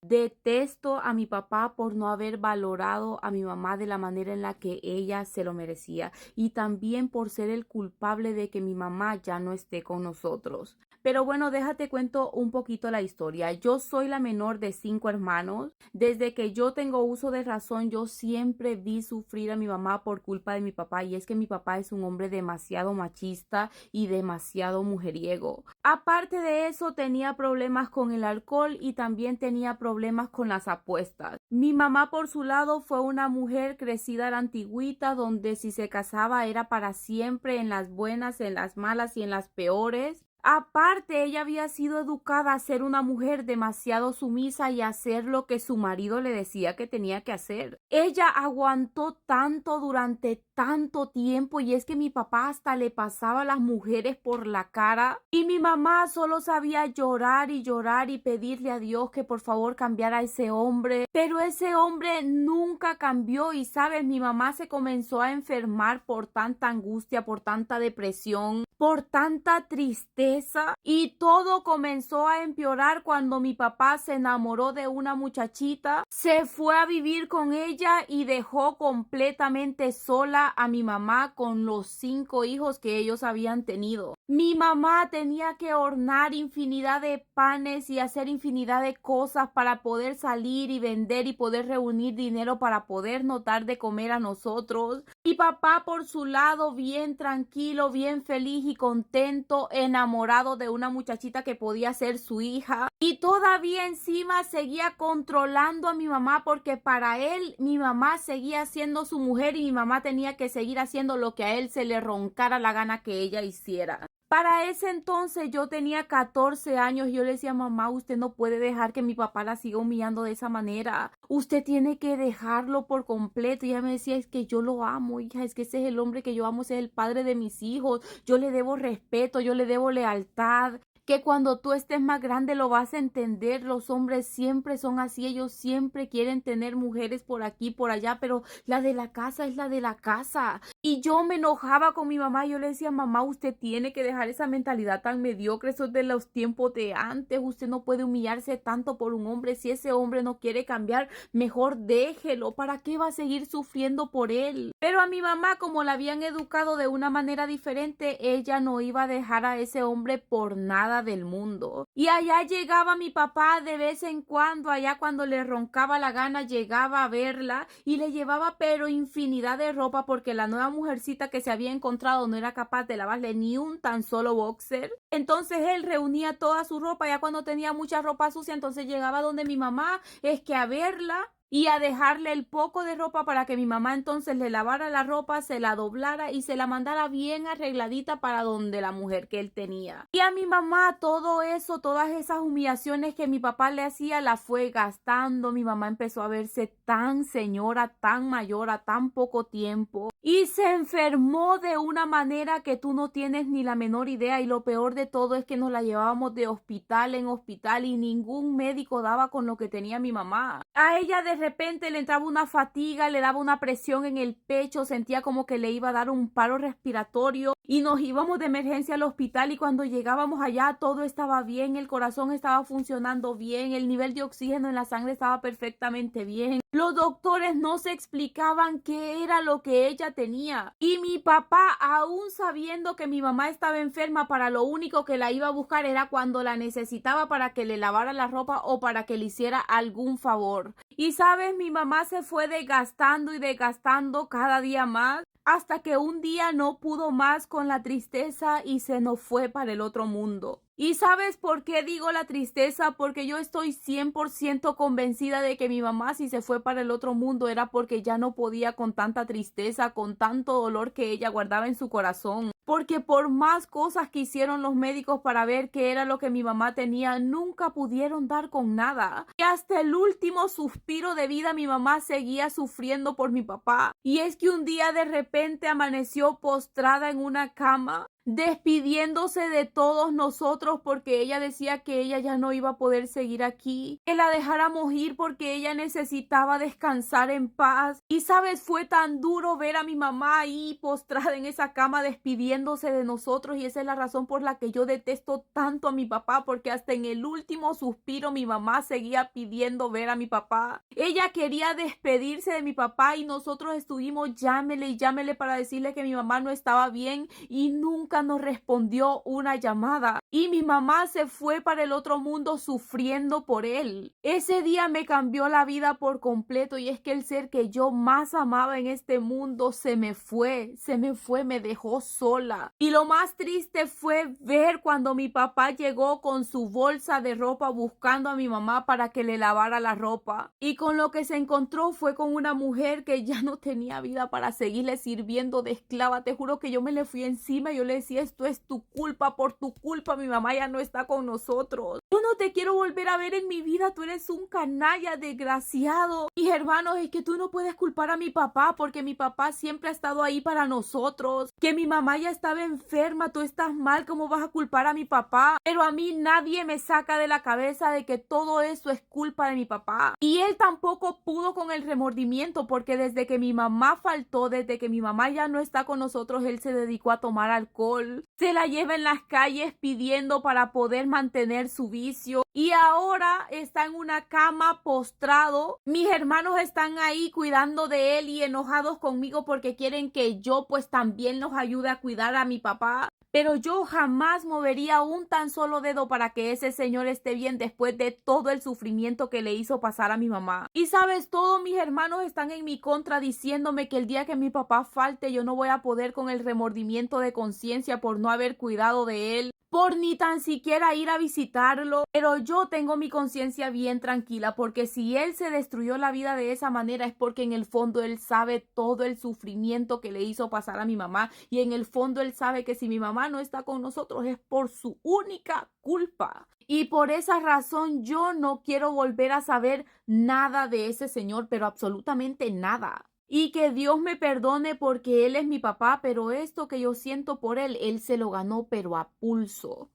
Detesto a mi papá por no haber valorado a mi mamá de la manera en la que ella se lo merecía y también por ser el culpable de que mi mamá ya no esté con nosotros. Pero bueno, déjate cuento un poquito la historia. Yo soy la menor de 5 hermanos. Desde que yo tengo uso de razón, yo siempre vi sufrir a mi mamá por culpa de mi papá y es que mi papá es un hombre demasiado machista y demasiado mujeriego. Aparte de eso, tenía problemas con el alcohol y también tenía problemas con las apuestas. Mi mamá, por su lado, fue una mujer crecida a la antigüita, donde si se casaba era para siempre, en las buenas, en las malas y en las peores. Aparte, ella había sido educada a ser una mujer demasiado sumisa y a hacer lo que su marido le decía que tenía que hacer. Ella aguantó tanto durante tanto tiempo y es que mi papá hasta le pasaba a las mujeres por la cara y mi mamá solo sabía llorar y llorar y pedirle a Dios que por favor cambiara a ese hombre, pero ese hombre nunca cambió y sabes, mi mamá se comenzó a enfermar por tanta angustia, por tanta depresión, por tanta tristeza y todo comenzó a empeorar cuando mi papá se enamoró de una muchachita, se fue a vivir con ella y dejó completamente sola a mi mamá con los 5 hijos que ellos habían tenido. Mi mamá tenía que hornear infinidad de panes y hacer infinidad de cosas para poder salir y vender y poder reunir dinero para podernos dar de comer a nosotros. Mi papá por su lado bien tranquilo, bien feliz y contento, enamorado de una muchachita que podía ser su hija. Y todavía encima seguía controlando a mi mamá porque para él mi mamá seguía siendo su mujer y mi mamá tenía que seguir haciendo lo que a él se le roncara la gana que ella hiciera. Para ese entonces yo tenía 14 años y yo le decía, mamá, usted no puede dejar que mi papá la siga humillando de esa manera. Usted tiene que dejarlo por completo. Y ella me decía, es que yo lo amo, hija, es que ese es el hombre que yo amo, ese es el padre de mis hijos. Yo le debo respeto, yo le debo lealtad. Que cuando tú estés más grande lo vas a entender. Los hombres siempre son así, ellos siempre quieren tener mujeres por aquí, por allá, pero la de la casa es la de la casa. Y yo me enojaba con mi mamá, yo le decía, mamá, usted tiene que dejar esa mentalidad tan mediocre, eso es de los tiempos de antes, usted no puede humillarse tanto por un hombre, si ese hombre no quiere cambiar, mejor déjelo, ¿para qué va a seguir sufriendo por él? Pero a mi mamá, como la habían educado de una manera diferente, ella no iba a dejar a ese hombre por nada del mundo. Y allá llegaba mi papá de vez en cuando, allá cuando le roncaba la gana, llegaba a verla y le llevaba pero infinidad de ropa porque la nueva mujercita que se había encontrado no era capaz de lavarle ni un tan solo boxer. Entonces él reunía toda su ropa, ya cuando tenía mucha ropa sucia, entonces llegaba donde mi mamá, es que a verla y a dejarle el poco de ropa para que mi mamá entonces le lavara la ropa, se la doblara y se la mandara bien arregladita para donde la mujer que él tenía. Y a mi mamá todo eso, todas esas humillaciones que mi papá le hacía, la fue gastando. Mi mamá empezó a verse tan señora, tan mayor a tan poco tiempo y se enfermó de una manera que tú no tienes ni la menor idea, y lo peor de todo es que nos la llevábamos de hospital en hospital y ningún médico daba con lo que tenía mi mamá. A ella de repente le entraba una fatiga, le daba una presión en el pecho, sentía como que le iba a dar un paro respiratorio y nos íbamos de emergencia al hospital y cuando llegábamos allá todo estaba bien, el corazón estaba funcionando bien, el nivel de oxígeno en la sangre estaba perfectamente bien. Los doctores no se explicaban qué era lo que ella tenía y mi papá, aún sabiendo que mi mamá estaba enferma, para lo único que la iba a buscar era cuando la necesitaba para que le lavara la ropa o para que le hiciera algún favor. Y sabes, mi mamá se fue desgastando y desgastando cada día más hasta que un día no pudo más con la tristeza y se nos fue para el otro mundo. ¿Y sabes por qué digo la tristeza? Porque yo estoy 100% convencida de que mi mamá, si se fue para el otro mundo, era porque ya no podía con tanta tristeza, con tanto dolor que ella guardaba en su corazón. Porque por más cosas que hicieron los médicos para ver qué era lo que mi mamá tenía, nunca pudieron dar con nada. Y hasta el último suspiro de vida mi mamá seguía sufriendo por mi papá. Y es que un día de repente amaneció postrada en una cama, despidiéndose de todos nosotros porque ella decía que ella ya no iba a poder seguir aquí, que la dejáramos ir porque ella necesitaba descansar en paz. Y sabes, fue tan duro ver a mi mamá ahí postrada en esa cama despidiéndose de nosotros, y esa es la razón por la que yo detesto tanto a mi papá, porque hasta en el último suspiro mi mamá seguía pidiendo ver a mi papá. Ella quería despedirse de mi papá y nosotros estuvimos llámele y llámele para decirle que mi mamá no estaba bien y nunca nos respondió una llamada. Y mi mamá se fue para el otro mundo sufriendo por él. Ese día me cambió la vida por completo, y es que el ser que yo más amaba en este mundo se me fue, me dejó sola. Y lo más triste fue ver cuando mi papá llegó con su bolsa de ropa buscando a mi mamá para que le lavara la ropa. Y con lo que se encontró fue con una mujer que ya no tenía vida para seguirle sirviendo de esclava. Te juro que yo me le fui encima y yo le decía, esto es tu culpa, por tu culpa mi mamá ya no está con nosotros. Yo no te quiero volver a ver en mi vida, tú eres un canalla desgraciado. Mis hermanos, es que tú no puedes culpar a mi papá porque mi papá siempre ha estado ahí para nosotros. Que mi mamá ya estaba enferma, tú estás mal, ¿cómo vas a culpar a mi papá? Pero a mí nadie me saca de la cabeza de que todo eso es culpa de mi papá. Y él tampoco pudo con el remordimiento porque desde que mi mamá faltó, desde que mi mamá ya no está con nosotros, él se dedicó a tomar alcohol. Se la lleva en las calles pidiendo para poder mantener su vicio. Y ahora está en una cama postrado. Mis hermanos están ahí cuidando de él y enojados conmigo porque quieren que yo pues también los ayude a cuidar a mi papá. Pero yo jamás movería un tan solo dedo para que ese señor esté bien después de todo el sufrimiento que le hizo pasar a mi mamá. Y sabes, todos mis hermanos están en mi contra diciéndome que el día que mi papá falte yo no voy a poder con el remordimiento de conciencia por no haber cuidado de él, por ni tan siquiera ir a visitarlo. Pero yo tengo mi conciencia bien tranquila porque si él se destruyó la vida de esa manera es porque en el fondo él sabe todo el sufrimiento que le hizo pasar a mi mamá, y en el fondo él sabe que si mi mamá no está con nosotros es por su única culpa. Y por esa razón yo no quiero volver a saber nada de ese señor, pero absolutamente nada. Y que Dios me perdone porque él es mi papá, pero esto que yo siento por él, él se lo ganó pero a pulso.